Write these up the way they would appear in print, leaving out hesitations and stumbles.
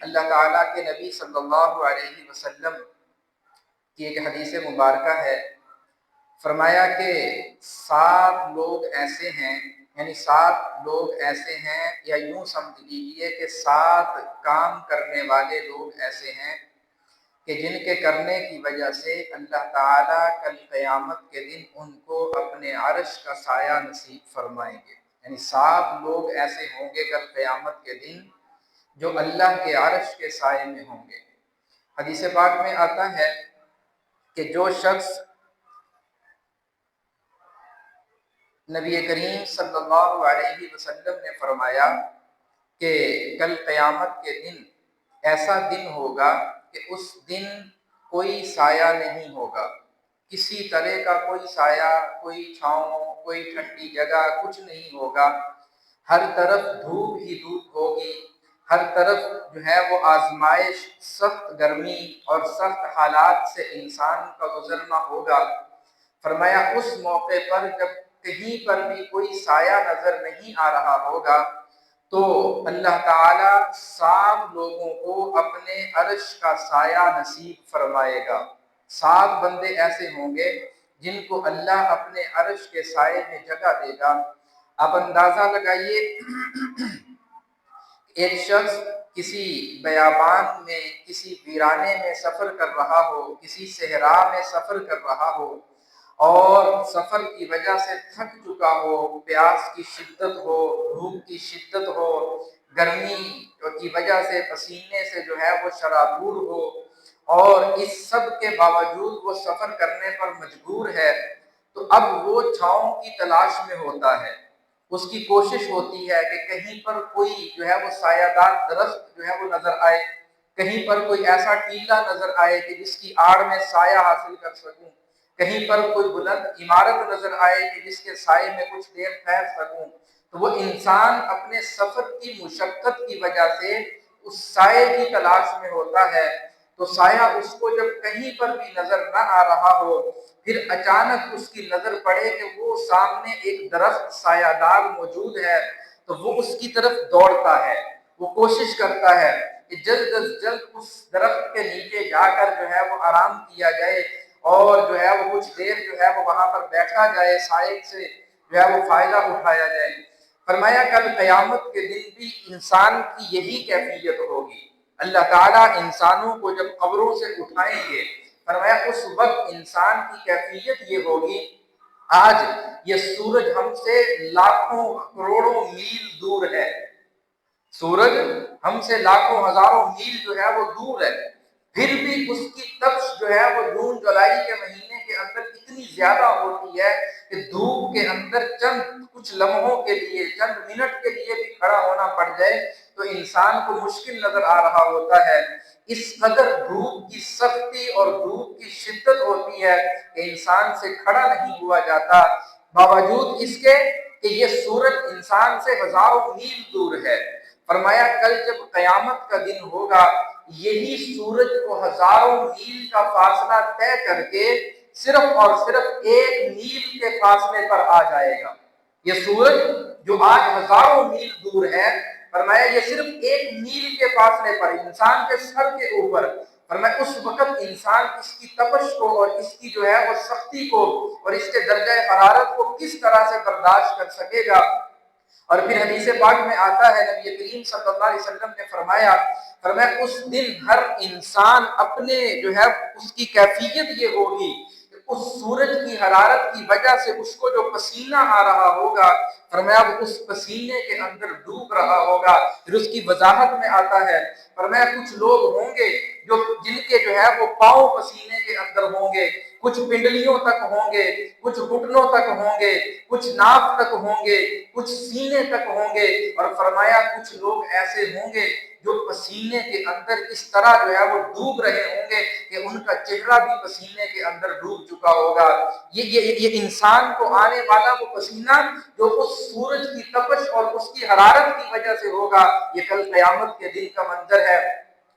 اللہ تعالیٰ کے نبی صلی اللہ علیہ وسلم کی ایک حدیث مبارکہ ہے، فرمایا کہ 7 لوگ ایسے ہیں، یعنی 7 لوگ ایسے ہیں، یا یوں سمجھ لیجیے کہ 7 کام کرنے والے لوگ ایسے ہیں کہ جن کے کرنے کی وجہ سے اللہ تعالیٰ کل قیامت کے دن ان کو اپنے عرش کا سایہ نصیب فرمائیں گے۔ یعنی 7 لوگ ایسے ہوں گے کل قیامت کے دن جو اللہ کے عرش کے سائے میں ہوں گے۔ حدیث پاک میں آتا ہے کہ جو شخص نبی کریم صلی اللہ علیہ وسلم نے فرمایا کہ کل قیامت کے دن ایسا دن ہوگا کہ اس دن کوئی سایہ نہیں ہوگا، کسی طرح کا کوئی سایہ، کوئی چھاؤں، کوئی ٹھنڈی جگہ، کچھ نہیں ہوگا، ہر طرف دھوپ ہی دھوپ ہوگی، ہر طرف جو ہے وہ آزمائش، سخت گرمی اور سخت حالات سے انسان کا گزرنا ہوگا۔ فرمایا اس موقع پر جب کہیں پر بھی کوئی سایہ نظر نہیں آ رہا ہوگا تو اللہ تعالیٰ 7 لوگوں کو اپنے عرش کا سایہ نصیب فرمائے گا۔ 7 بندے ایسے ہوں گے جن کو اللہ اپنے عرش کے سائے میں جگہ دے گا۔ آپ اندازہ لگائیے، ایک شخص کسی بیابان میں، کسی ویرانے میں سفر کر رہا ہو، کسی صحرا میں سفر کر رہا ہو اور سفر کی وجہ سے تھک چکا ہو، پیاس کی شدت ہو، بھوک کی شدت ہو، گرمی کی وجہ سے پسینے سے جو ہے وہ شرابور ہو، اور اس سب کے باوجود وہ سفر کرنے پر مجبور ہے، تو اب وہ چھاؤں کی تلاش میں ہوتا ہے۔ اس کی کوشش ہوتی ہے کہ کہیں پر کوئی جو ہے وہ سایہ دار درخت جو ہے وہ نظر آئے، کہیں پر کوئی ایسا ٹیلا نظر آئے کہ جس کی آڑ میں سایہ حاصل کر سکوں، کہیں پر کوئی بلند عمارت نظر آئے کہ جس کے سائے میں کچھ دیر ٹھہر سکوں۔ تو وہ انسان اپنے سفر کی مشقت کی وجہ سے اس سائے کی تلاش میں ہوتا ہے، تو سایہ اس کو جب کہیں پر بھی نظر نہ آ رہا ہو، پھر اچانک اس کی نظر پڑے کہ وہ سامنے ایک درخت سایہ دار موجود ہے، تو وہ اس کی طرف دوڑتا ہے، وہ کوشش کرتا ہے کہ جلد از جلد اس درخت کے نیچے جا کر جو ہے وہ آرام کیا جائے، اور جو ہے وہ کچھ دیر جو ہے وہ وہاں پر بیٹھا جائے، سائے سے جو ہے وہ فائدہ اٹھایا جائے۔ فرمایا کل قیامت کے دن بھی انسان کی یہی کیفیت ہوگی۔ اللہ تعالیٰ انسانوں کو جب قبروں سے اٹھائیں گے، فرمایا اس وقت انسان کی کیفیت یہ ہوگی، آج یہ سورج ہم سے لاکھوں کروڑوں میل دور ہے، سورج ہم سے لاکھوں ہزاروں میل جو ہے وہ دور ہے، پھر بھی اس کی تپش جو ہے وہ جون جولائی کے مہینے کے اندر اتنی زیادہ ہوتی ہے کہ دھوپ کے اندر چند کچھ لمحوں کے لیے، چند منٹ کے لیے بھی کھڑا ہونا پڑ جائے تو انسان کو مشکل نظر آ رہا ہوتا ہے۔ اس قدر دھوپ کی سختی اور دھوپ کی شدت ہوتی ہے کہ انسان سے کھڑا نہیں ہوا جاتا، باوجود اس کے کہ یہ سورج انسان سے ہزاروں میل دور ہے۔ فرمایا کل جب قیامت کا دن ہوگا، یہی سورج کو ہزاروں میل کا فاصلہ طے کر کے صرف اور صرف 1 میل کے فاصلے پر آ جائے گا۔ یہ سورج جو آج ہزاروں میل دور ہے، فرمایا یہ صرف 1 میل کے فاصلے پر انسان کے سر کے اوپر، فرمایا اس وقت انسان اس کی تپش کو اور اس کی جو ہے وہ سختی کو اور اس کے درجہ حرارت کو کس طرح سے برداشت کر سکے گا۔ اور پھر حدیث پاک میں آتا ہے، نبی کریم صلی اللہ علیہ وسلم نے فرمایا اس دن ہر انسان اپنے جو ہے اس کی کیفیت یہ ہوگی کہ اس سورج کی حرارت کی وجہ سے اس کو جو پسینہ آ رہا ہوگا، فرمایا وہ اس پسینے کے اندر ڈوب رہا ہوگا۔ پھر اس کی وضاحت میں آتا ہے، فرمایا کچھ لوگ ہوں گے جن کے جو ہے وہ پاؤں پسینے کے اندر ہوں گے، کچھ پنڈلیوں تک ہوں گے، کچھ گھٹنوں تک ہوں گے، کچھ ناف تک ہوں گے، کچھ سینے تک ہوں گے، اور فرمایا کچھ لوگ ایسے ہوں گے جو پسینے کے اندر اس طرح جو ہے وہ ڈوب رہے ہوں گے کہ ان کا چہرہ بھی پسینے کے اندر ڈوب چکا ہوگا۔ یہ انسان کو آنے والا وہ پسینہ جو اس سورج کی تپش اور اس کی حرارت کی وجہ سے ہوگا، یہ کل قیامت کے دن کا منظر ہے۔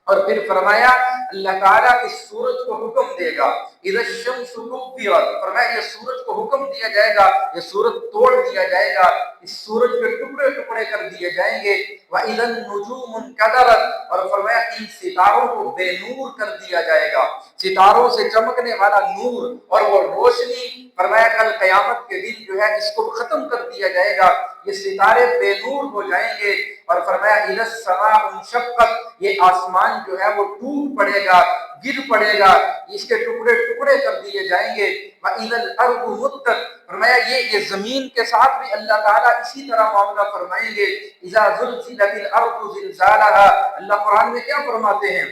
اور پھر فرمایا اللہ تعالیٰ اس سورج کو حکم دے گا، اذا الشمس کورت، فرمایا یہ سورج کو حکم دیا جائے گا، یہ سورج توڑ دیا جائے گا، اس سورج کے ٹکڑے ٹکڑے کر دیے جائیں گے، وَإِذَا النُّجُومُ انْكَدَرَتْ، اور فرمایا ان ستاروں کو بے نور کر دیا جائے گا، ستاروں سے چمکنے والا نور اور وہ روشنی، فرمایا کل قیامت کے دن جو ہے اس کو ختم کر دیا جائے گا، یہ ستارے بے نور ہو جائیں گے، اور فرمایا اِذَا السَّمَاءُ انشقت، یہ آسمان جو ہے وہ ٹوٹ پڑے گا، گر پڑے گا، اس کے ٹکڑے ٹکڑے کر دیے جائیں گے، وَإِذَا الْأَرْضُ مُدَّتْ، فرمایا یہ زمین کے ساتھ بھی اللہ تعالیٰ اسی طرح معاملہ فرمائیں گے، اِذَا زُلْزِلَتِ الْأَرْضُ زِلْزَالَهَا، اللہ قرآن میں کیا فرماتے ہیں؟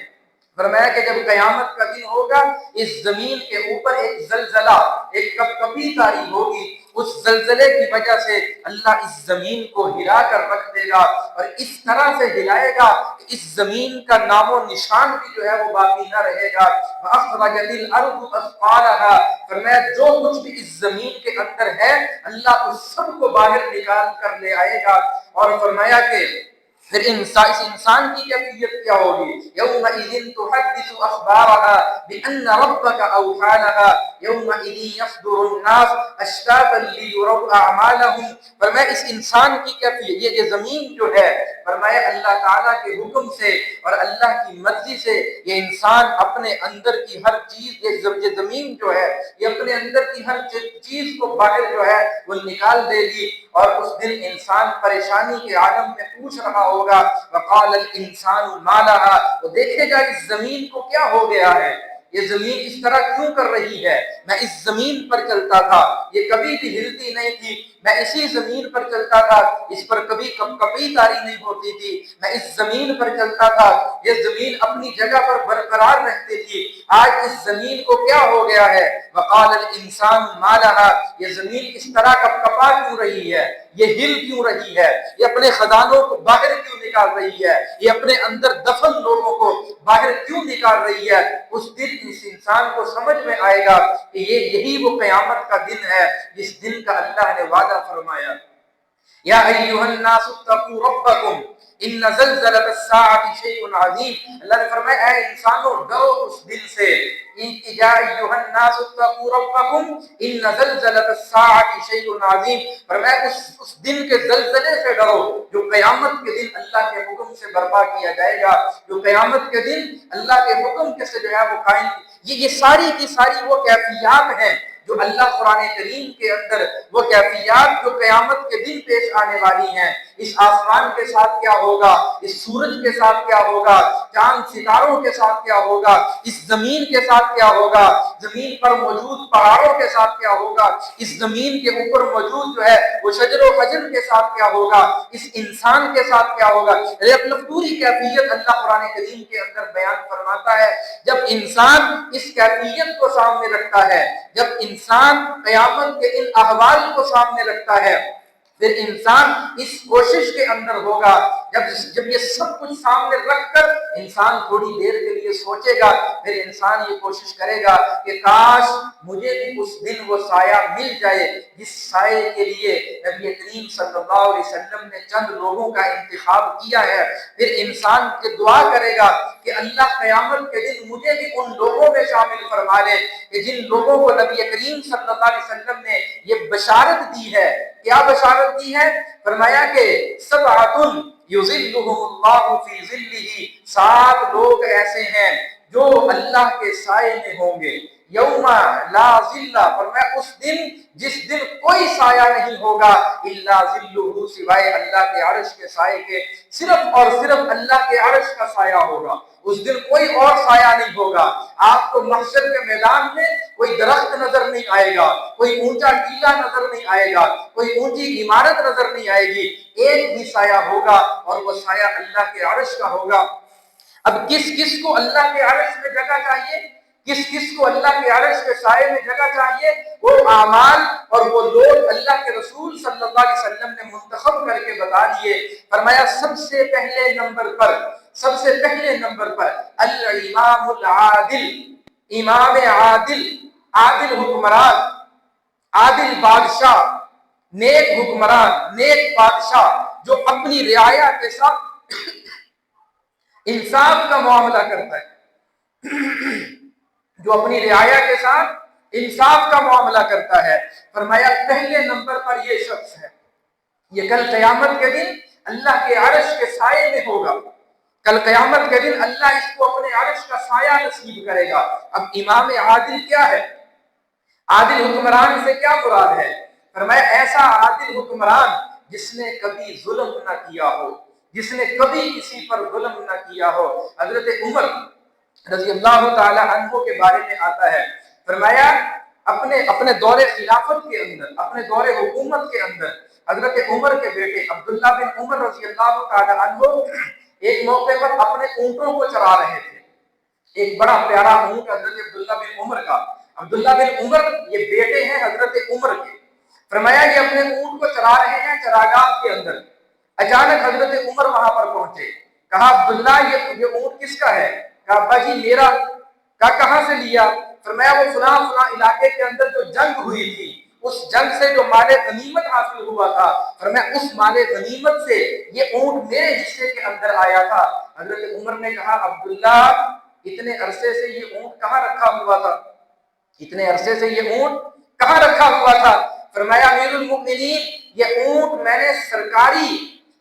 فرمایا کہ جب قیامت کا دن ہوگا اس زمین کے اوپر ایک زلزلہ، ایک کپکپی طاری ہوگی، اس زلزلے کی وجہ سے اللہ اس زمین کو ہلا کر رکھ دے گا، اور اس طرح سے ہلائے گا کہ اس زمین کا نام و نشان بھی جو ہے وہ باقی نہ رہے گا، وَأَخْرَجَتِ الْأَرْضُ أَثْقَالَهَا، فرمایا جو کچھ بھی اس زمین کے اندر ہے اللہ اس سب کو باہر نکال کر لے آئے گا، اور فرمایا کہ پھر اس انسان کی کیفیت کیا ہوگی؟ یومئذ تحدث اخبارها بان ربك اوحى لها یومئذ یصدر الناس اشتاتا لیروا اعمالهم، فرمایا اس انسان کی کیفیت، یہ زمین جو ہے فرمایا اللہ تعالیٰ کے حکم سے اور اللہ کی مرضی سے یہ انسان اپنے اندر کی ہر چیز، یہ زمین جو ہے یہ اپنے اندر کی ہر چیز کو باہر جو ہے وہ نکال دے گی، اور اس دن انسان پریشانی کے عالم میں پوچھ رہا ہوگا، وقال الانسان ما لها، وہ دیکھے گا اس زمین کو کیا ہو گیا ہے، یہ زمین اس طرح کیوں کر رہی ہے، میں اس زمین پر چلتا تھا یہ کبھی بھی ہلتی نہیں تھی، میں اسی زمین پر چلتا تھا اس پر کبھی کبھی طاری نہیں ہوتی تھی، میں اس زمین پر چلتا تھا یہ زمین اپنی جگہ پر برقرار رہتی تھی، آج اس زمین کو کیا ہو گیا ہے، وقال الانسان ما لها، یہ زمین اس طرح کپکپا کیوں رہی ہے، یہ ہل کیوں رہی ہے، یہ اپنے خزانوں کو باہر کیوں نکال رہی ہے، یہ اپنے اندر دفن لوگوں کو باہر کیوں نکال رہی ہے، اس دن اس انسان کو سمجھ میں آئے گا کہ یہی وہ قیامت کا دن ہے جس دن کا اللہ نے وعدہ فرمایا، یا ایھا الناس اتقوا ربکم ان زلزلۃ الساعۃ شیء عظیم، اللہ نے فرمایا اے انسانوں ڈرو اس دن سے، یا ایھا الناس اتقوا ربکم ان زلزلۃ الساعۃ شیء عظیم، فرمایا اس دن کے زلزلے سے ڈرو جو قیامت کے دن اللہ کے حکم سے برپا کیا جائے گا، جو قیامت کے دن اللہ کے حکم کے سے جو ہے وہ قائم، یہ ساری کی ساری وہ کیفیات ہیں جو اللہ قرآن کریم کے اندر، وہ کیفیات جو قیامت کے دن پیش آنے والی ہیں، اس آسمان کے ساتھ کیا ہوگا، اس سورج کے ساتھ کیا ہوگا، چاند ستاروں کے ساتھ کیا ہوگا، اس زمین کے ساتھ کیا ہوگا، زمین پر موجود پہاڑوں کے ساتھ کیا ہوگا، اس زمین کے اوپر موجود جو ہے وہ شجر و حجر کے ساتھ کیا ہوگا، اس انسان کے ساتھ کیا ہوگا، پوری کیفیت اللہ قرآن کریم کے اندر بیان فرماتا ہے۔ جب انسان اس کیفیت کو سامنے رکھتا ہے، جب انسان قیامت کے ان احوال کو سامنے رکھتا ہے، پھر انسان اس کوشش کے اندر ہوگا، جب یہ سب کچھ سامنے رکھ کر انسان تھوڑی دیر کے لیے سوچے گا، پھر انسان یہ کوشش کرے گا کہ کاش مجھے بھی اس دن وہ سایہ مل جائے جس سائے کے لیے نبی کریم صلی اللہ علیہ وسلم نے چند لوگوں کا انتخاب کیا ہے۔ پھر انسان کے دعا کرے گا کہ اللہ قیامت کے دن مجھے بھی ان لوگوں میں شامل فرما لے کہ جن لوگوں کو نبی کریم صلی اللہ علیہ وسلم نے یہ بشارت دی ہے۔ کیا بشارت دی ہے؟ فرمایا کہ سبعۃ یظلھم اللہ فی ظلہ، 7 لوگ ایسے ہیں جو اللہ کے سائے میں ہوں گے، یوم لا ظل، فرمایا اس دن جس دن کوئی سایہ نہیں ہوگا، الا ظلہ، سوائے اللہ کے عرش کے سائے کے، صرف اور صرف اللہ کے عرش کا سایہ ہوگا، اس دن کوئی اور سایہ نہیں ہوگا۔ آپ کو محشر کے میدان میں کوئی درخت نظر نہیں آئے گا، کوئی اونچا ٹیلہ نظر نہیں آئے گا، کوئی اونچی عمارت نظر نہیں آئے گی، ایک ہی سایہ ہوگا اور وہ سایہ اللہ کے عرش کا ہوگا۔ اب کس کس کو اللہ کے عرش میں جگہ چاہیے، کس کس کو اللہ کے عرش کے سائے میں جگہ چاہیے؟ وہ اعمال اور وہ لوگ اللہ کے رسول صلی اللہ علیہ وسلم نے منتخب کر کے بتا دیے۔ فرمایا سب سے پہلے نمبر پر الامام العادل، امام عادل، عادل حکمران، عادل بادشاہ، نیک حکمران، نیک بادشاہ جو اپنی رعایا کے ساتھ انصاف کا معاملہ کرتا ہے، جو اپنی رعایا کے ساتھ انصاف کا معاملہ کرتا ہے، فرمایا پہلے نمبر پر یہ شخص ہے، یہ کل قیامت کے دن اللہ کے عرش کے سائے میں ہوگا، کل قیامت کے دن اللہ اس کو اپنے عرش کا سایہ نصیب کرے گا۔ اب امام عادل کیا ہے؟ عادل حکمران سے کیا مراد ہے؟ فرمایا ایسا عادل حکمران جس نے کبھی ظلم نہ کیا ہو، جس نے کبھی کسی پر ظلم نہ کیا ہو۔ حضرت عمر رضی اللہ تعالی عنہ کے بارے میں آتا ہے، فرمایا اپنے دور خلافت کے اندر، اپنے دور حکومت کے اندر حضرت عمر کے بیٹے عبداللہ بن عمر رضی اللہ تعالی عنہ ایک موقع پر اپنے اونٹوں کو چرا رہے تھے۔ ایک بڑا پیارا اونٹ حضرت عبداللہ بن عمر کا، عبداللہ بن عمر یہ بیٹے ہیں حضرت عمر کے، فرمایا یہ اپنے اونٹ کو چرا رہے ہیں چراگاہ کے اندر، اچانک حضرت عمر وہاں پر پہنچے، کہا عبداللہ یہ اونٹ کس کا ہے؟ کہا ابا جی میرا۔ کہا کہاں سے لیا؟ فرمایا وہ فلاں فلاں علاقے کے اندر جو جنگ ہوئی تھی اس جنگ سے جو مال غنیمت حاصل ہوا تھا، فرمایا اس مال غنیمت سے یہ اونٹ میرے حصے کے اندر آیا تھا۔ حضرت عمر نے کہا عبداللہ اتنے عرصے سے یہ اونٹ کہاں رکھا ہوا تھا؟ اتنے عرصے سے یہ اونٹ کہاں رکھا ہوا تھا؟ فرمایا امیر المؤمنین یہ اونٹ میں نے سرکاری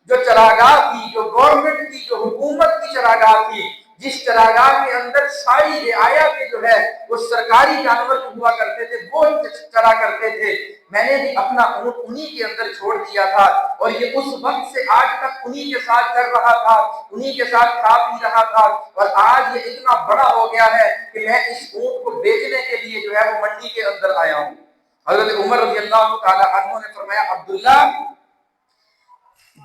جو چراگاہ تھی، جو گورنمنٹ کی، جو حکومت کی چراگاہ تھی، جس چراگاہ کے اندر ساری رعایا کے جو ہے وہ سرکاری جانور جو ہوا کرتے تھے وہ چرا کرتے تھے، میں نے بھی اپنا اونٹ انہی کے اندر چھوڑ دیا تھا، اور یہ اس وقت سے آج تک انہی کے ساتھ چل رہا تھا، انہی کے ساتھ کھا پی رہا تھا، اور آج یہ اتنا بڑا ہو گیا ہے کہ میں اس اونٹ کو بیچنے کے لیے جو ہے وہ منڈی کے اندر آیا ہوں۔ حضرت عمر رضی اللہ تعالی عنہ نے فرمایا عبداللہ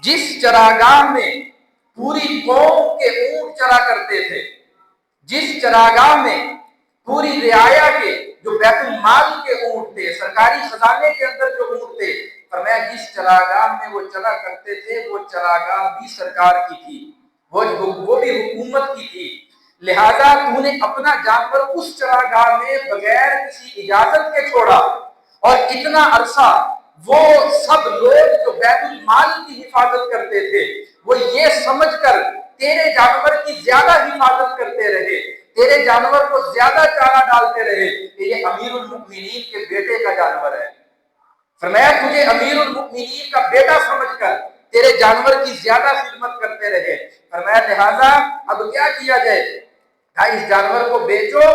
جس چراگاہ میں پوری قوم کے اونٹ چرا کرتے تھے، جس چراگاہ میں پوری رعایا کے جو بیت المال کے اونٹ تھے، سرکاری خزانے کے اندر جو اونٹ تھے، فرمایا جس چراگاہ میں وہ چلا کرتے تھے وہ چراگاہ بھی سرکار کی تھی، وہ بھی حکومت کی تھی، لہذا تو نے اپنا جانور اس چراگاہ میں بغیر کسی اجازت کے چھوڑا، اور اتنا عرصہ وہ سب لوگ جو بیت المال کی حفاظت کرتے تھے وہ یہ سمجھ کر تیرے جانور کی زیادہ حفاظت کرتے رہے، تیرے جانور کو زیادہ چارہ ڈالتے رہے کہ یہ امیر المؤمنین کے بیٹے کا جانور ہے۔ فرمایا تجھے امیر المؤمنین کا بیٹا سمجھ کر تیرے جانور کی زیادہ خدمت کرتے رہے، فرمایا لہذا اب کیا کیا جائے؟ اس جانور کو بیچو۔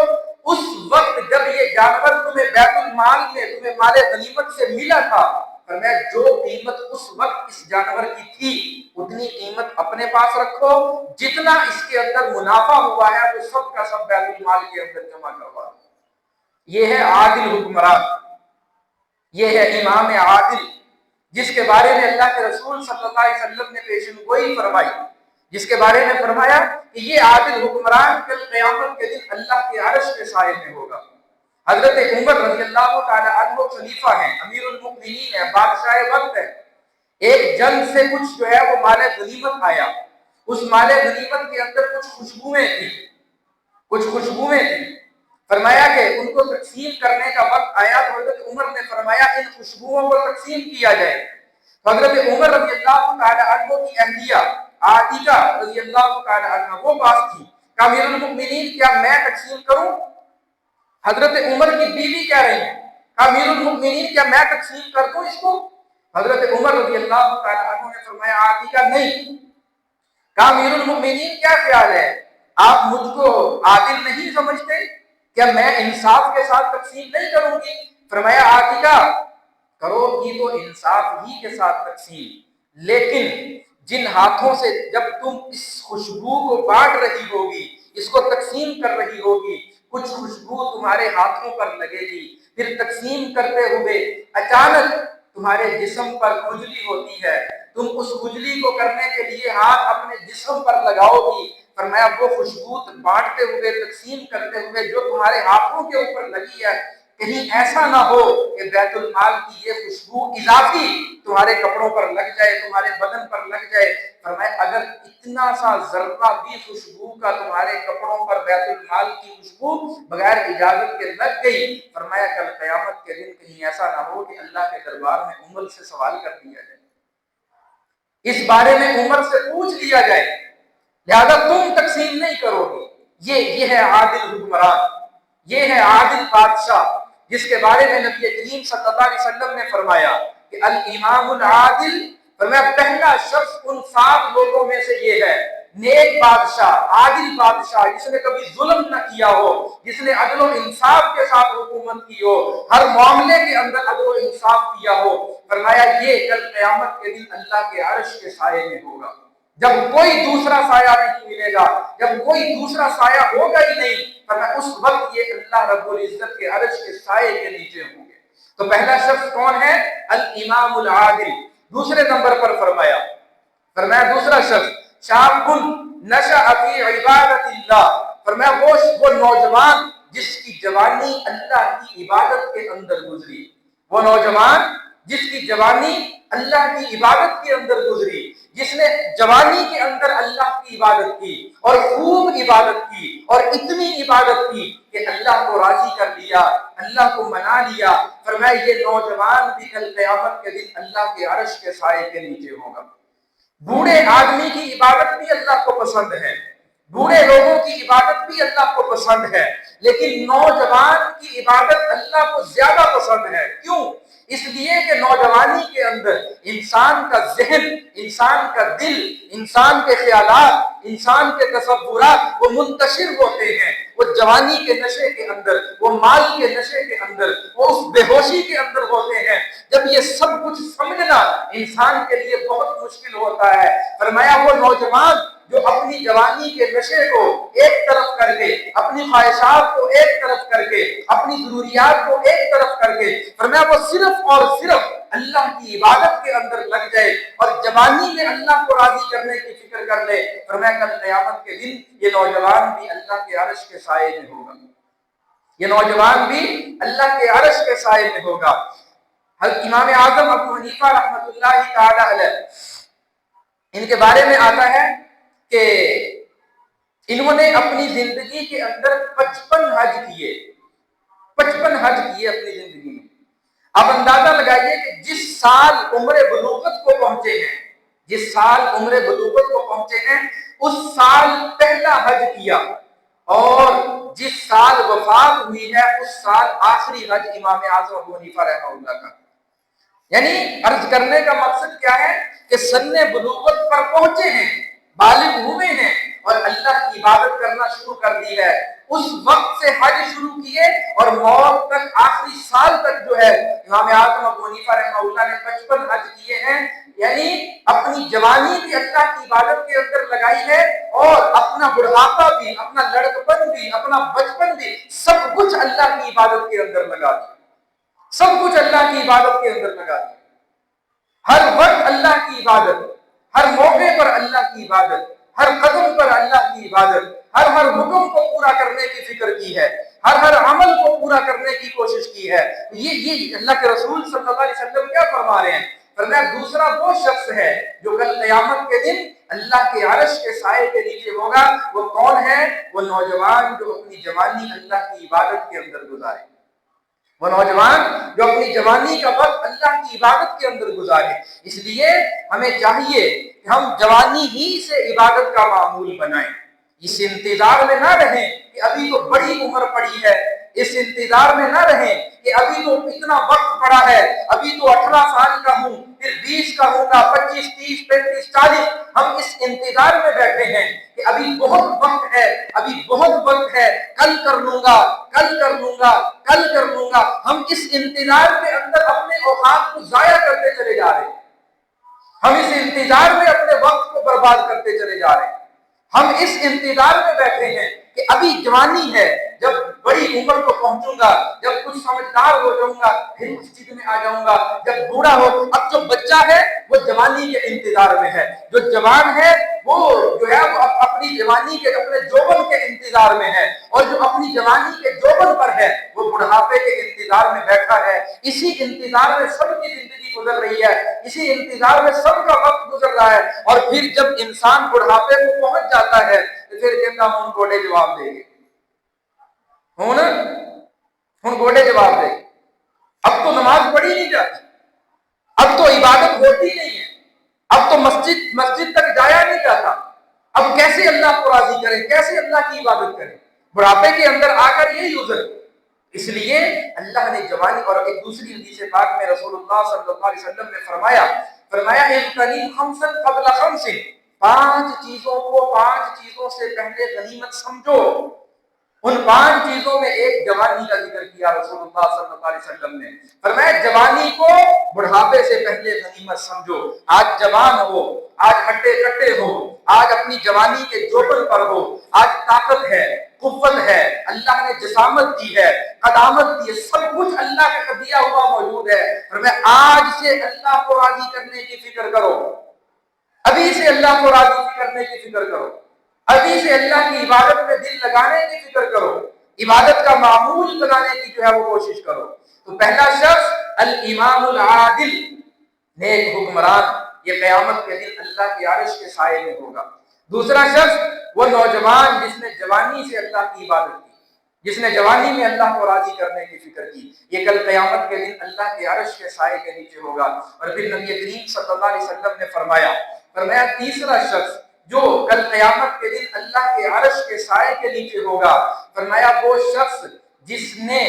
اس وقت جب یہ جانور تمہیں بیت المال میں تمہیں مال غنیمت سے ملا تھا، فرمایا جو قیمت اس وقت اس جانور کی تھی اتنی قیمت اپنے پاس رکھو، جتنا اس کے اندر منافع ہوا ہے وہ سب کا سب بیت المال کے اندر جمع کروا۔ یہ ہے عادل حکمران، یہ ہے امام عادل، جس کے بارے میں اللہ کے رسول صلی اللہ علیہ وسلم نے پیشن گوئی فرمائی، جس کے بارے میں فرمایا کہ یہ عادل حکمران کل قیامت کے دن اللہ کے عرش کے سائے میں ہوگا۔ حضرت عمر رضی اللہ تعالی عنہ خلیفہ ہیں، امیر المؤمنین ہیں، بادشاہ وقت ہے، ایک جنگ سے کچھ جو ہے وہ مال غنیمت آیا، اس مال غنیمت کے اندر کچھ خوشبوئیں تھیں، فرمایا کہ ان کو تقسیم کرنے کا وقت آیا تو حضرت عمر نے فرمایا ان خوشبوؤں کو تقسیم کیا جائے۔ تو حضرت عمر رضی اللہ تعالی عنہ کی اہلیہ عاتیقہ رضی اللہ تعالی عنہ وہ پاس تھی، کہ امیر المؤمنین کیا میں تقسیم کروں؟ حضرت عمر کی بیوی کہہ رہی ہے کہ امیر المؤمنین کیا میں تقسیم کر دوں اس کو؟ حضرت عمر رضی اللہ تعالی عنہ نے فرمایا عاتیقہ نہیں۔ کہا امیر المؤمنین کیا خیال ہے، آپ مجھ کو عادل نہیں سمجھتے؟ کیا میں انصاف کے ساتھ تقسیم نہیں کروں گی؟ فرمایا عاتیقہ کرو گی تو انصاف ہی کے ساتھ تقسیم، لیکن جن ہاتھوں سے جب تم اس خوشبو کو بانٹ رہی ہوگی، اس کو تقسیم کر رہی ہوگی، کچھ خوشبو تمہارے ہاتھوں پر لگے گی، پھر تقسیم کرتے ہوئے اچانک تمہارے جسم پر کھجلی ہوتی ہے، تم اس کھجلی کو کرنے کے لیے ہاتھ اپنے جسم پر لگاؤ گی، فرمایا وہ خوشبو بانٹتے ہوئے تقسیم کرتے ہوئے جو تمہارے ہاتھوں کے اوپر لگی ہے کہیں ایسا نہ ہو کہ بیت المال کی یہ خوشبو اضافی تمہارے کپڑوں پر لگ جائے، تمہارے بدن پر لگ جائے۔ فرمایا اگر اتنا سا ذرہ بھی خوشبو کا تمہارے کپڑوں پر بیت المال کی خوشبو بغیر اجازت کے لگ گئی، فرمایا کل قیامت کے دن کہیں ایسا نہ ہو کہ اللہ کے دربار میں عمر سے سوال کر دیا جائے، اس بارے میں عمر سے پوچھ لیا جائے، لہذا تم تقسیم نہیں کرو گے۔ یہ ہے عادل حکمران، یہ ہے عادل بادشاہ، جس کے بارے میں نبی کریم صلی اللہ علیہ وسلم نے فرمایا کہ الامام العادل، فرمایا پہلا شخص ان 7 لوگوں میں سے یہ ہے، نیک بادشاہ، عادل بادشاہ، جس نے کبھی ظلم نہ کیا ہو، جس نے عدل و انصاف کے ساتھ حکومت کی ہو، ہر معاملے کے اندر عدل و انصاف کیا ہو۔ فرمایا یہ کل قیامت کے دن اللہ کے عرش کے سائے میں ہوگا، جب کوئی دوسرا سایہ نہیں ملے گا، جب کوئی دوسرا سایہ ہوگا ہی نہیں، فرمایا اس وقت یہ اللہ رب العزت کے عرش کے سائے کے نیچے ہوں گے۔ تو پہلا شخص کون ہے؟ الامام العادل۔ دوسرے نمبر پر فرمایا دوسرا شخص شاب نشأ فی عبادت اللہ، فرمایا وہ نوجوان جس کی جوانی اللہ کی عبادت کے اندر گزری، وہ نوجوان جس کی جوانی اللہ کی عبادت کے اندر گزری، جس نے جوانی کے اندر اللہ کی عبادت کی اور خوب عبادت کی اور اتنی عبادت کی کہ اللہ کو راضی کر لیا، اللہ کو منا لیا۔ فرمایا یہ نوجوان بھی کل قیامت کے دن اللہ کے عرش کے سائے کے نیچے ہوگا۔ بوڑھے آدمی کی عبادت بھی اللہ کو پسند ہے، بوڑھے لوگوں کی عبادت بھی اللہ کو پسند ہے، لیکن نوجوان کی عبادت اللہ کو زیادہ پسند ہے۔ کیوں؟ اس لیے کہ نوجوانی کے اندر انسان کا ذہن، انسان کا دل، انسان کے خیالات، انسان کے تصورات وہ منتشر ہوتے ہیں، وہ جوانی کے نشے کے اندر، وہ مال کے نشے کے اندر، وہ اس بے ہوشی کے اندر ہوتے ہیں۔ جب یہ سب کچھ سمجھنا انسان کے لیے بہت مشکل ہوتا ہے۔ فرمایا وہ نوجوان جو اپنی جوانی کے نشے کو ایک طرف کر کے، اپنی خواہشات کو ایک طرف کر کے، اپنی ضروریات کو ایک طرف کر کے، فرمایا وہ صرف اور صرف اللہ کی عبادت کے اندر لگ جائے اور جوانی میں اللہ کو راضی کرنے کی فکر کر لے، فرمایا کل قیامت کے دن یہ نوجوان بھی اللہ کے عرش کے سائے میں ہوگا، یہ نوجوان بھی اللہ کے عرش کے سائے میں ہوگا۔ امام اعظم ابو حنیفہ رحمۃ اللہ تعالی علیہ، ان کے بارے میں آتا ہے کہ انہوں نے اپنی زندگی کے اندر 55 حج کیے، 55 حج کیے اپنی زندگی میں۔ اب اندازہ لگائیے کہ جس سال عمر بلوغت کو پہنچے ہیں، جس سال عمر بلوغت کو پہنچے ہیں اس سال پہلا حج کیا، اور جس سال وفات ہوئی ہے اس سال آخری حج امام اعظم ابو حنیفہ رحمہ اللہ کا۔ یعنی عرض کرنے کا مقصد کیا ہے کہ سن بلوغت پر پہنچے ہیں، بالغ ہوئے ہیں اور اللہ کی عبادت کرنا شروع کر دی ہے، اس وقت سے حج شروع کیے اور موت تک آخری سال تک جو ہے امام اعظم ابو حنیفہ رحمہ اللہ نے 55 حج کیے ہیں۔ یعنی اپنی جوانی بھی اللہ کی عبادت کے اندر لگائی ہے اور اپنا بڑھاپا بھی، اپنا لڑکپن بھی، اپنا بچپن بھی، سب کچھ اللہ کی عبادت کے اندر لگا دیا، سب کچھ اللہ کی عبادت کے اندر لگا دیا۔ ہر وقت اللہ کی عبادت، ہر موقع پر اللہ کی عبادت، ہر قدم پر اللہ کی عبادت، ہر حکم کو پورا کرنے کی فکر کی ہے، ہر عمل کو پورا کرنے کی کوشش کی ہے۔ یہ اللہ کے رسول صلی اللہ علیہ وسلم کیا فرما رہے ہیں؟ فرمایا دوسرا وہ شخص ہے جو کل قیامت کے دن اللہ کے عرش کے سائے کے نیچے ہوگا۔ وہ کون ہے؟ وہ نوجوان جو اپنی جوانی اللہ کی عبادت کے اندر گزارے، وہ نوجوان جو اپنی جوانی کا وقت اللہ کی عبادت کے اندر گزارے۔ اس لیے ہمیں چاہیے کہ ہم جوانی ہی سے عبادت کا معمول بنائیں، اس انتظار میں نہ رہیں کہ ابھی تو بڑی عمر پڑی ہے، اس انتظار میں نہ رہیں کہ ابھی تو اتنا وقت پڑا ہے، ابھی تو 18 سال کا ہوں، پھر 20 کا ہوں گا، 25، 30، 35، 40۔ ہم اس انتظار میں بیٹھے ہیں کہ ابھی بہت وقت ہے، ابھی بہت وقت ہے، کل کر لوں گا، کل کر لوں گا، کل کر لوں گا۔ ہم اس انتظار کے اندر اپنے اوقات کو ضائع کرتے چلے جا رہے ہیں، ہم اس انتظار میں اپنے وقت کو برباد کرتے چلے جا رہے ہیں۔ ہم اس انتظار میں بیٹھے ہیں کہ ابھی جوانی ہے، جب بڑی عمر کو پہنچوں گا، جب کچھ سمجھدار ہو جاؤں گا پھر مسجد میں آ جاؤں گا، جب بوڑھا ہو۔ اب جو بچہ ہے وہ جوانی کے انتظار میں ہے، جو جوان ہے وہ جو ہے وہ اپنی جوانی کے، اپنے جوبن کے انتظار میں ہے، اور جو اپنی جوانی کے جوبن پر ہے وہ بڑھاپے کے انتظار میں بیٹھا ہے۔ اسی انتظار میں سب کی زندگی گزر رہی ہے، اسی انتظار میں سب کا وقت گزر رہا ہے، اور پھر جب انسان بڑھاپے کو پہنچ جاتا ہے تو پھر کہتا ہوں گوڑے جواب دے گے، ہوں گوڑے جواب دے گے۔ اب تو نماز پڑھی نہیں جاتی، اب تو عبادت ہوتی نہیں ہے، اب تو مسجد تک جایا نہیں جاتا، اب کیسے اللہ کو راضی کریں، کیسے اللہ کی عبادت کریں؟ بڑھاپے کے اندر آ کر یہی عذر۔ اس لیے اللہ نے جوانی، اور ایک دوسری حدیث پاک میں رسول اللہ صلی اللہ علیہ وسلم نے فرمایا اغتنم خمسا قبل خمس، پانچ چیزوں سے پہلے غنیمت سمجھو۔ ان پانچ چیزوں میں ایک جوانی کا ذکر کیا رسول اللہ صلی اللہ علیہ وسلم نے، فرمایا جوانی کو بڑھاپے سے پہلے غنیمت سمجھو۔ آج جوان ہو، آج ہٹے کٹے ہو، آج اپنی جوانی کے جوبن پر ہو، آج طاقت ہے، قوت ہے، اللہ نے جسامت دی ہے، قدامت دی ہے، سب کچھ اللہ کا دیا ہوا موجود ہے، فرمایا آج سے اللہ کو راضی کرنے کی فکر کرو، ابھی سے اللہ کو راضی کرنے کی فکر کرو، ابھی سے اللہ کی عبادت میں دل لگانے کی فکر کرو، عبادت کا معمول بنانے کی جو ہے وہ کوشش کرو۔ تو پہلا شخص الامام العادل، نیک حکمران، یہ قیامت کے دن اللہ کے عرش کے سائے میں ہوگا۔ دوسرا شخص وہ نوجوان جس نے جوانی سے اللہ کی عبادت کی، جس نے جوانی میں اللہ کو راضی کرنے کی فکر کی، یہ کل قیامت کے دن اللہ کے عرش کے سائے کے نیچے ہوگا۔ اور پھر نبی کریم صلی اللہ علیہ وسلم نے فرمایا تیسرا شخص جو کل قیامت کے دن اللہ کے عرش کے سائے کے نیچے ہوگا، فرمایا وہ شخص جس نے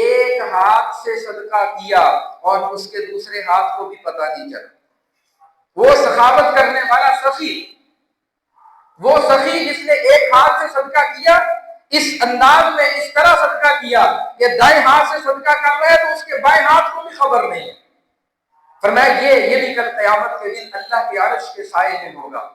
ایک ہاتھ سے صدقہ کیا اور اس کے دوسرے ہاتھ کو بھی پتہ نہیں چلا، وہ سخاوت کرنے والا سخی، وہ سخی جس نے ایک ہاتھ سے صدقہ کیا، اس انداز میں اس طرح صدقہ کیا کہ دائیں ہاتھ سے صدقہ کر رہا ہے تو اس کے بائیں ہاتھ کو بھی خبر نہیں ہے، فرمایا یہ بھی کل قیامت کے دن اللہ کے عرش کے سائے میں ہوگا۔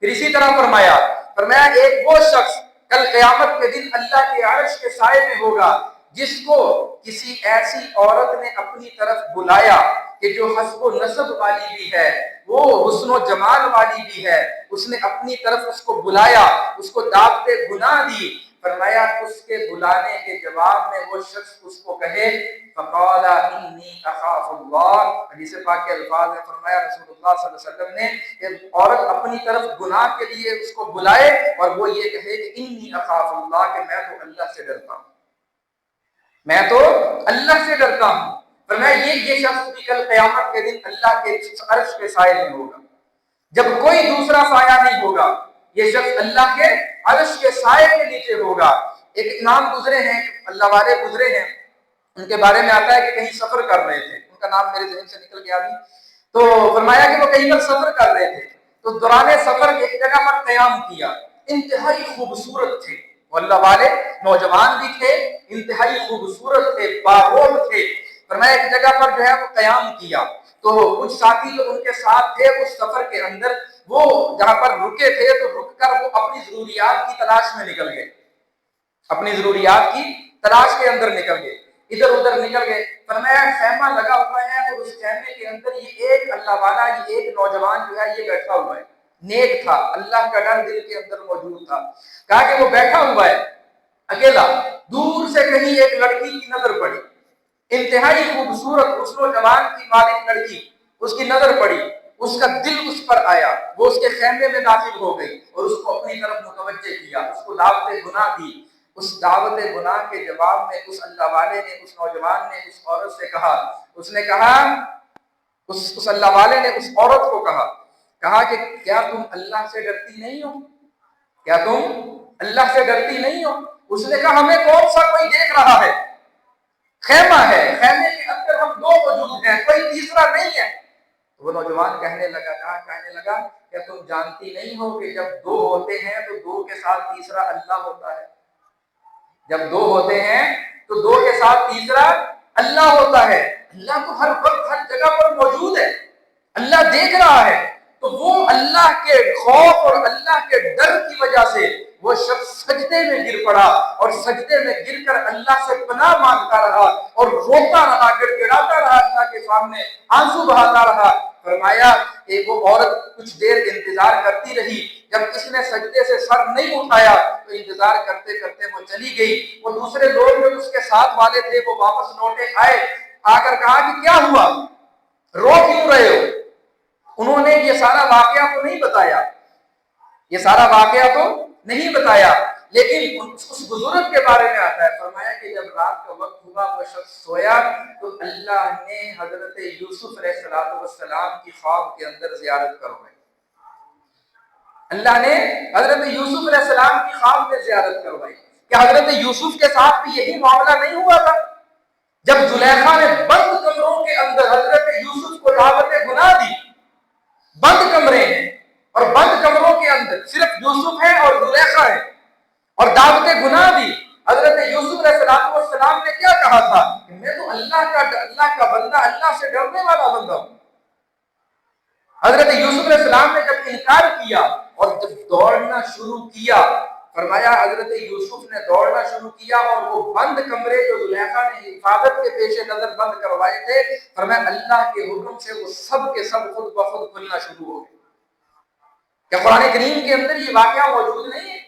پھر اسی طرح فرمایا ایک وہ شخص کل قیامت کے دن اللہ کے عرش کے سائے میں ہوگا جس کو کسی ایسی عورت نے اپنی طرف بلایا کہ جو حسب و نسب والی بھی ہے، وہ حسن و جمال والی بھی ہے، اس نے اپنی طرف اس کو بلایا، اس کو دعوت گناہ دی، فرمایا اس کے بلانے کے جواب میں وہ شخص اس کو کہے فقال انی اخاف اللہ، حدیث پاک کے الفاظ میں فرمایا رسول اللہ صلی اللہ علیہ وسلم نے کہ عورت اپنی طرف گناہ کے لیے اس کو بلائے اور وہ یہ کہے کہ انی اخاف اللہ، کہ میں تو اللہ سے ڈرتا ہوں، میں تو اللہ سے ڈرتا ہوں۔ فرمایا یہ شخص بھی کل قیامت کے دن اللہ کے عرش کے سائے میں ہوگا، جب کوئی دوسرا سایہ نہیں ہوگا، یہ شخص اللہ کے عرش کے سائے کے نیچے ہوگا۔ ایک امام گزرے ہیں، اللہ والے گزرے ہیں، ان کے بارے میں آتا ہے کہ کہیں سفر کر رہے تھے، ان کا نام میرے ذہن سے نکل گیا ابھی، تو فرمایا کہ وہ کہیں پر سفر کر رہے تھے، تو دوران سفر ایک جگہ پر قیام کیا، انتہائی خوبصورت تھے وہ، اللہ والے نوجوان بھی تھے، انتہائی خوبصورت تھے، باروب تھے، فرمایا ایک جگہ پر جو ہے وہ قیام کیا، تو کچھ ساتھی جو ان کے ساتھ تھے اس سفر کے اندر وہ جہاں پر رکے تھے تو رک کر وہ اپنی ضروریات کی تلاش میں نکل گئے، اپنی ضروریات کی تلاش کے اندر نکل گئے، ادھر ادھر نکل گئے، فرمایا خیمہ لگا ہوا ہے اور اس خیمے کے اندر یہ ایک اللہ والا، یہ ایک نوجوان جو ہے یہ بیٹھا ہوا ہے، نیک تھا، اللہ کا ڈر دل کے اندر موجود تھا، کہا کہ وہ بیٹھا ہوا ہے اکیلا، دور سے کہیں ایک لڑکی کی نظر پڑی، انتہائی خوبصورت حسن و جمال کی مالک لڑکی، اس کی نظر پڑی، اس کا دل اس پر آیا، وہ اس کے خیمے میں داخل ہو گئی اور اس کو اپنی طرف متوجہ کیا، اس کو دعوت گناہ دی، اس دعوت گناہ کے جواب میں اس اللہ والے نے، اس نوجوان نے اس عورت سے کہا، اس نے کہا، اس اللہ والے نے اس عورت کو کہا کہ کیا تم اللہ سے ڈرتی نہیں ہو، کیا تم اللہ سے ڈرتی نہیں ہو؟ اس نے کہا ہمیں کون سا کوئی دیکھ رہا ہے، خیمہ ہے، خیمے کے اندر ہم دو موجود ہیں، کوئی تیسرا نہیں ہے۔ وہ نوجوان کہنے لگا کہ تم جانتی نہیں ہو کہ جب دو ہوتے ہیں تو دو کے ساتھ تیسرا اللہ ہوتا ہے، جب دو ہوتے ہیں تو دو کے ساتھ تیسرا اللہ ہوتا ہے، اللہ تو ہر وقت ہر جگہ پر موجود ہے، اللہ دیکھ رہا ہے، تو وہ اللہ کے خوف اور اللہ کے ڈر کی وجہ سے وہ شخص سجدے میں گر پڑا اور سجدے میں گر کر اللہ سے پناہ مانگتا رہا اور روتا رہا، گڑ گڑاتا رہا اللہ کے سامنے، آنسو بہاتا رہا۔ فرمایا کہ وہ عورت کچھ دیر انتظار کرتی رہی، جب اس نے سجدے سے سر نہیں اٹھایا تو انتظار کرتے کرتے وہ چلی گئی۔ وہ دوسرے لوگ جو اس کے ساتھ والے تھے وہ واپس لوٹے آئے، آ کر کہا کہ کیا ہوا، رو کیوں رہے ہو؟ انہوں نے یہ سارا واقعہ تو نہیں بتایا، یہ سارا واقعہ تو نہیں بتایا، لیکن اس بزرگ کے بارے میں آتا ہے، فرمایا کہ جب رات کا وقت ہوا وہ شخص سویا تو اللہ نے حضرت یوسف علیہ السلام کی خواب کے اندر زیارت کروائی، اللہ نے حضرت یوسف علیہ السلام کی خواب میں زیارت کروائی. کہ حضرت یوسف کے ساتھ بھی یہی معاملہ نہیں ہوا تھا؟ جب زلیخا نے بند کمروں کے اندر حضرت یوسف کو دعوت گناہ دی، بند کمرے ہیں اور بند کمروں کے اندر صرف یوسف ہے اور زلیخا ہے، اور دعوت گناہ دی، حضرت یوسف علیہ السلام نے کیا کہا تھا کہ میں تو اللہ کا بندہ، اللہ سے ڈرنے والا بندہ ہوں. حضرت یوسف علیہ السلام نے جب انکار کیا اور جب دوڑنا شروع کیا، فرمایا حضرت یوسف نے دوڑنا شروع کیا اور وہ بند کمرے جو زلیخا نے حفاظت کے پیش نظر بند کروائے تھے، فرمایا اللہ کے حکم سے وہ سب کے سب خود بخود کھلنا شروع ہو گئے. کیا قرآن کریم کے اندر یہ واقعہ موجود نہیں ہے؟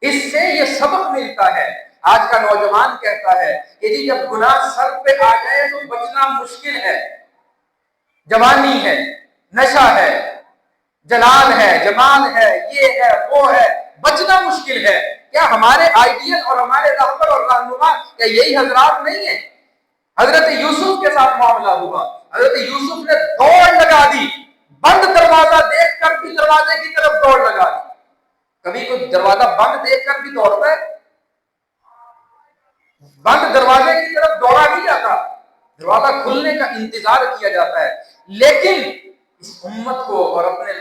اس سے یہ سبق ملتا ہے. آج کا نوجوان کہتا ہے کہ جی جب گناہ سر پہ آ جائے تو بچنا مشکل ہے، جوانی ہے، نشہ ہے، جلال ہے، جمال ہے، یہ ہے، وہ ہے، بچنا مشکل ہے. کیا ہمارے آئیڈیل اور ہمارے رہبر اور رہنما کیا یہی حضرات نہیں ہیں؟ حضرت یوسف کے ساتھ معاملہ ہوا. حضرت یوسف نے دوڑ لگا دی، بند دروازہ دیکھ کر بھی دروازے کی طرف دوڑ لگا دی. کبھی کوئی دروازہ بند دیکھ کر بھی دوڑتا ہے؟ بند دروازے کی طرف دوڑا نہیں جاتا، دروازہ کھلنے کا انتظار کیا جاتا ہے. لیکن اس امت کو اور اپنے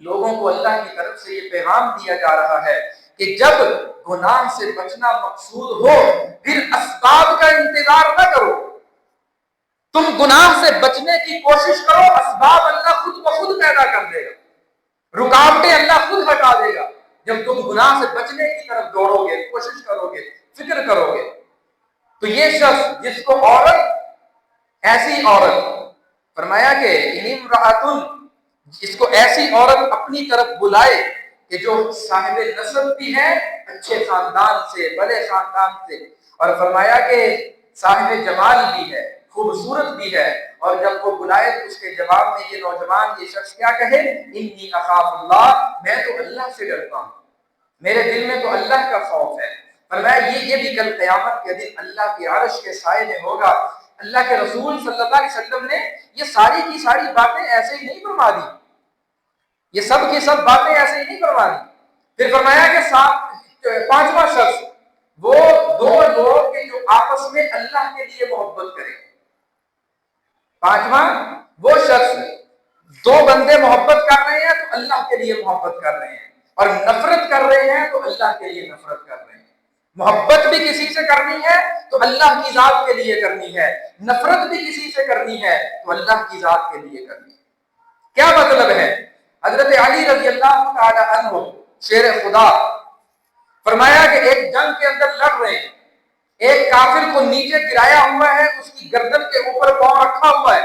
لوگوں کو اللہ کی طرف سے یہ پیغام دیا جا رہا ہے کہ جب گناہ سے بچنا مقصود ہو پھر اسباب کا انتظار نہ کرو. تم گناہ سے بچنے کی کوشش کرو، اسباب اللہ خود بخود پیدا کر دے گا، رکاوٹیں اللہ خود ہٹا دے گا. جب تم گناہ سے بچنے کی طرف دوڑو گے، کوشش کرو گے، فکر کرو گے. تو یہ شخص جس کو ایسی عورت فرمایا کہ امرأۃ، جس کو ایسی عورت اپنی طرف بلائے کہ جو صاحب نسب بھی ہے، اچھے خاندان سے، بڑے خاندان سے، اور فرمایا کہ صاحب جمال بھی ہے، خوبصورت بھی ہے، اور جب وہ بلائے تو اس کے جواب میں یہ نوجوان، یہ شخص کیا کہے؟ انی اخاف اللہ، میں تو اللہ سے ڈرتا ہوں، میرے دل میں تو اللہ کا خوف ہے. فرمایا یہ بھی کل قیامت کے دن اللہ کے عرش کے سائے میں ہوگا. اللہ کے رسول صلی اللہ علیہ وسلم نے یہ ساری کی ساری باتیں ایسے ہی نہیں فرما دی، یہ سب کی سب باتیں ایسے ہی نہیں فرما دی. پھر فرمایا کہ پانچواں شخص وہ دو لوگ کہ جو آپس میں اللہ کے لیے محبت کریں. پانچواں وہ شخص، دو بندے محبت کر رہے ہیں تو اللہ کے لیے محبت کر رہے ہیں، اور نفرت کر رہے ہیں تو اللہ کے لیے نفرت کر رہے ہیں. محبت بھی کسی سے کرنی ہے تو اللہ کی ذات کے لیے کرنی ہے، نفرت بھی کسی سے کرنی ہے تو اللہ کی ذات کے لیے کرنی ہے. کیا مطلب ہے؟ حضرت علی رضی اللہ تعالی عنہ شیر خدا فرمایا کہ ایک جنگ کے اندر لڑ رہے ہیں، ایک کافر کو نیچے گرایا ہوا ہے، اس کی گردن کے اوپر پاؤں رکھا ہوا ہے،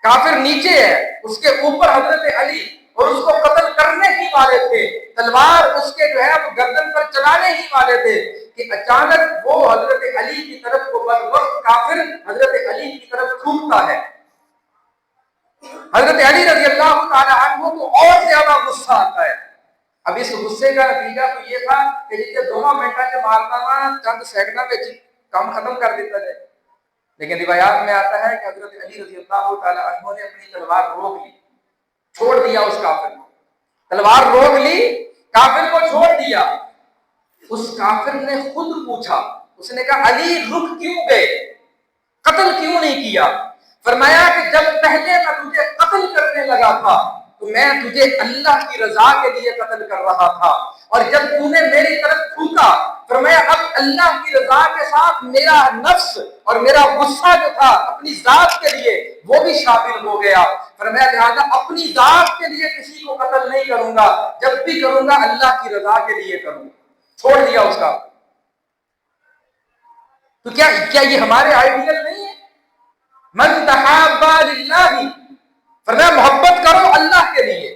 کافر نیچے ہے، اس کے اوپر حضرت علی اور اس کو قتل کرنے ہی والے تھے، تلوار اس کے جو ہے وہ گردن پر چلانے ہی والے تھے کہ اچانک وہ حضرت علی کی طرف کو بر وقت کافر حضرت علی کی طرف تھوکتا ہے. حضرت علی رضی اللہ تعالی عنہ کو اور زیادہ غصہ آتا ہے. اب اس غصے کا نتیجہ تو یہ تھا کہ جسے 2 منٹ کے مارنا وا چند سیکنڈ میں کام ختم کر دیتا جائے. لیکن روایات میں آتا ہے کہ حضرت علی رضی اللہ تعالی عنہ نے اپنی تلوار روک لی، چھوڑ دیا اس کافر کو، تلوار روک لی، کافر کو چھوڑ دیا. اس کافر نے خود پوچھا، اس نے کہا علی رک کیوں گئے، قتل کیوں نہیں کیا؟ فرمایا کہ جب پہلے میں تجھے قتل کرنے لگا تھا تو میں تجھے اللہ کی رضا کے لیے قتل کر رہا تھا، اور جب تو نے میری طرف تھوکا فرمایا اب اللہ کی رضا کے ساتھ میرا نفس اور میرا غصہ جو تھا اپنی ذات کے لیے وہ بھی شامل ہو گیا. فرمایا لہذا اپنی ذات کے لیے کسی کو قتل نہیں کروں گا، جب بھی کروں گا اللہ کی رضا کے لیے کروں گا. چھوڑ دیا اس کا. تو کیا یہ ہمارے آئیڈیل نہیں ہے؟ من تحابا للہ، فرمایا محبت کرو اللہ کے لیے.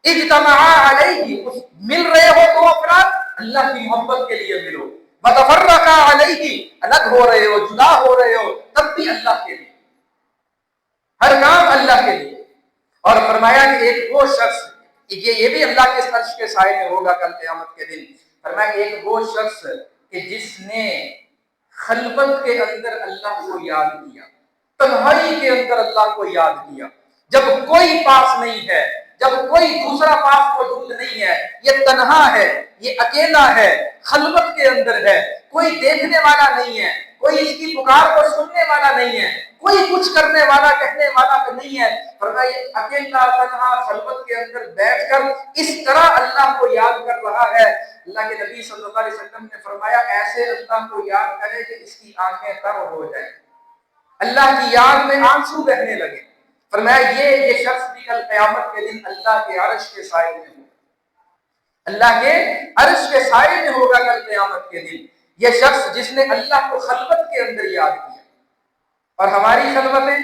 اجتماع علیہ، مل رہے ہو تو افراد اللہ کی محبت کے لیے ملو. وتفرقا علیہ، الگ ہو رہے ہو، جدا ہو رہے ہو، تب بھی اللہ کے لیے، ہر کام اللہ کے لیے. اور فرمایا کہ ایک وہ شخص، یہ بھی اللہ کے عرش کے سائے میں ہوگا کل قیامت کے دن. فرمایا کہ ایک وہ شخص کہ جس نے خلوت کے اندر اللہ کو یاد کیا، تنہائی کے اندر اللہ کو یاد کیا، جب کوئی پاس نہیں ہے جب کوئی دوسرا پاس موجود نہیں ہے، یہ تنہا ہے، یہ اکیلا ہے، خلوت کے اندر ہے، کوئی دیکھنے والا نہیں ہے، کوئی اس کی پکار کو سننے والا نہیں ہے، کوئی کچھ کرنے والا کہنے والا تو نہیں ہے، فرمایا اکیلا تنہا خلوت کے اندر بیٹھ کر اس طرح اللہ کو یاد کر رہا ہے۔ اللہ کے نبی صلی اللہ علیہ وسلم نے فرمایا ایسے اللہ کو یاد کرے کہ اس کی آنکھیں تر ہو جائیں، اللہ کی یاد میں آنسو بہنے لگے۔ فرمایا یہ شخص بھی کل قیامت کے دن اللہ کے عرش کے سائے میں ہوگا، اللہ کے عرش کے سائے میں ہوگا کل قیامت کے دن، یہ شخص جس نے اللہ کو خلوت کے اندر یاد کیا۔ اور ہماری خلوتیں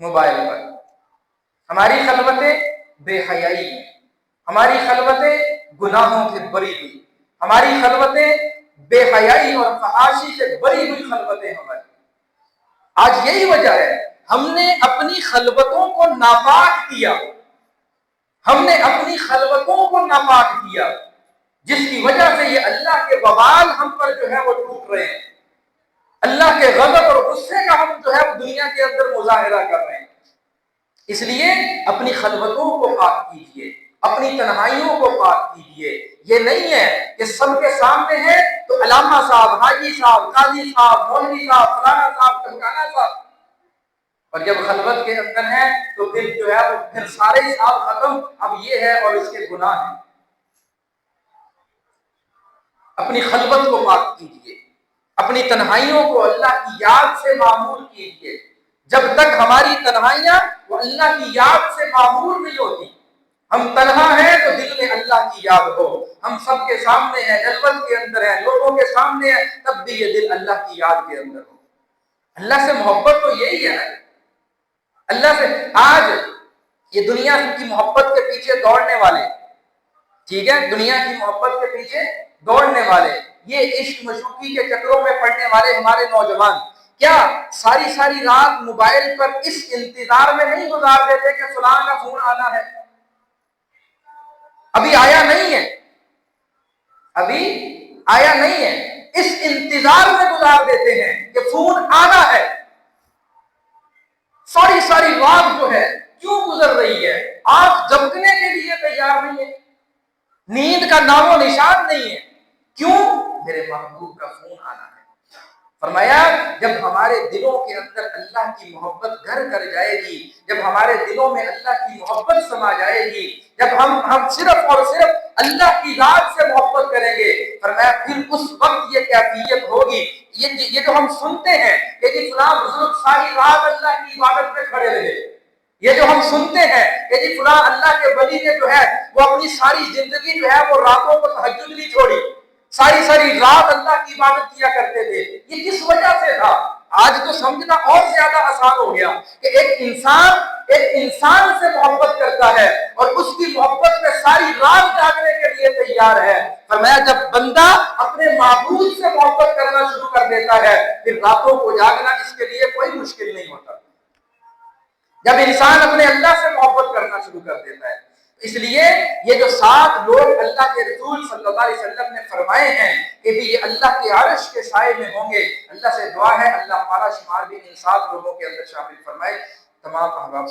موبائل پر، ہماری خلوتیں بے حیائی میں، ہماری خلوتیں گناہوں سے بری ہوئی، ہماری خلوتیں بے حیائی اور فحاشی سے بری ہوئی خلوتیں ہماری۔ آج یہی وجہ ہے ہم نے اپنی خلوتوں کو ناپاک کیا، ہم نے اپنی خلوتوں کو ناپاک کیا، جس کی وجہ سے یہ اللہ کے وبال ہم پر جو ہے وہ ٹوٹ رہے ہیں، اللہ کے غضب اور غصے کا ہم جو ہے وہ دنیا کے اندر مظاہرہ کر رہے ہیں۔ اس لیے اپنی خلوتوں کو پاک کیجیے، اپنی تنہائیوں کو پاک کیجیے۔ یہ نہیں ہے کہ سب کے سامنے ہے تو علامہ صاحب، حاجی صاحب، قاضی صاحب، مولوی صاحب، فلانا صاحب، ٹمکانا صاحب، اور جب خلوت کے اندر ہے تو پھر جو ہے وہ پھر سارے صاحب ختم، اب یہ ہے اور اس کے گناہ ہیں۔ اپنی خلوت کو پاک کیجیے، اپنی تنہائیوں کو اللہ کی یاد سے معمور کیجیے۔ جب تک ہماری تنہائیاں وہ اللہ کی یاد سے معمور نہیں ہوتی، ہم تنہا ہیں تو دل میں اللہ کی یاد ہو، ہم سب کے سامنے ہیں، جلوت کے اندر ہے، لوگوں کے سامنے ہے، تب بھی یہ دل اللہ کی یاد کے اندر ہو۔ اللہ سے محبت تو یہی ہے نا، اللہ سے۔ آج یہ دنیا کی محبت کے پیچھے دوڑنے والے، ٹھیک ہے، دنیا کی محبت کے پیچھے دوڑنے والے، یہ عشق مشوقی کے چکروں میں پڑنے والے ہمارے نوجوان کیا ساری ساری رات موبائل پر اس انتظار میں نہیں گزار دیتے کہ فلاں کا فون آنا ہے، ابھی آیا نہیں ہے، ابھی آیا نہیں ہے، اس انتظار میں گزار دیتے ہیں کہ فون آنا ہے۔ ساری ساری رات جو ہے کیوں گزر رہی ہے؟ آنکھ جھپکنے کے لیے تیار نہیں ہے، نیند کا نام و نشان نہیں ہے، کیوں؟ میرے محبوب کا فون آنا ہے۔ فرمایا جب ہمارے دلوں کے اندر اللہ کی محبت گھر کر جائے گی، جب ہمارے دلوں میں اللہ کی محبت سما جائے گی، جب ہم صرف اور صرف اللہ کی ذات سے محبت کریں گے، فرمایا پھر اس وقت یہ کیفیت ہوگی، یہ جو ہم سنتے ہیں کہ جی فلاں بزرگ ساری رات اللہ کی عبادت میں کھڑے رہے، یہ جو ہم سنتے ہیں کہ جی فلاں اللہ کے ولی نے جو ہے وہ اپنی ساری زندگی جو ہے وہ راتوں کو تہجد نہیں چھوڑی، ساری ساری رات اللہ کی عبادت کیا کرتے تھے، یہ کس وجہ سے تھا؟ آج تو سمجھنا اور زیادہ آسان ہو گیا کہ ایک انسان سے محبت کرتا ہے اور اس کی محبت میں ساری رات جاگنے کے لیے تیار ہے۔ فرمایا جب بندہ اپنے معبود سے محبت کرنا شروع کر دیتا ہے پھر راتوں کو جاگنا اس کے لیے کوئی مشکل نہیں ہوتا۔ جب انسان اپنے اللہ سے محبت کرنا شروع کر دیتا ہے، اس لیے یہ جو 7 لوگ اللہ کے رسول صلی اللہ علیہ وسلم نے فرمائے ہیں کہ بھی یہ اللہ کے عرش کے سائے میں ہوں گے، اللہ سے دعا ہے اللہ ہمارا شمار بھی ان 7 لوگوں کے اندر شامل فرمائے۔ تمام احباب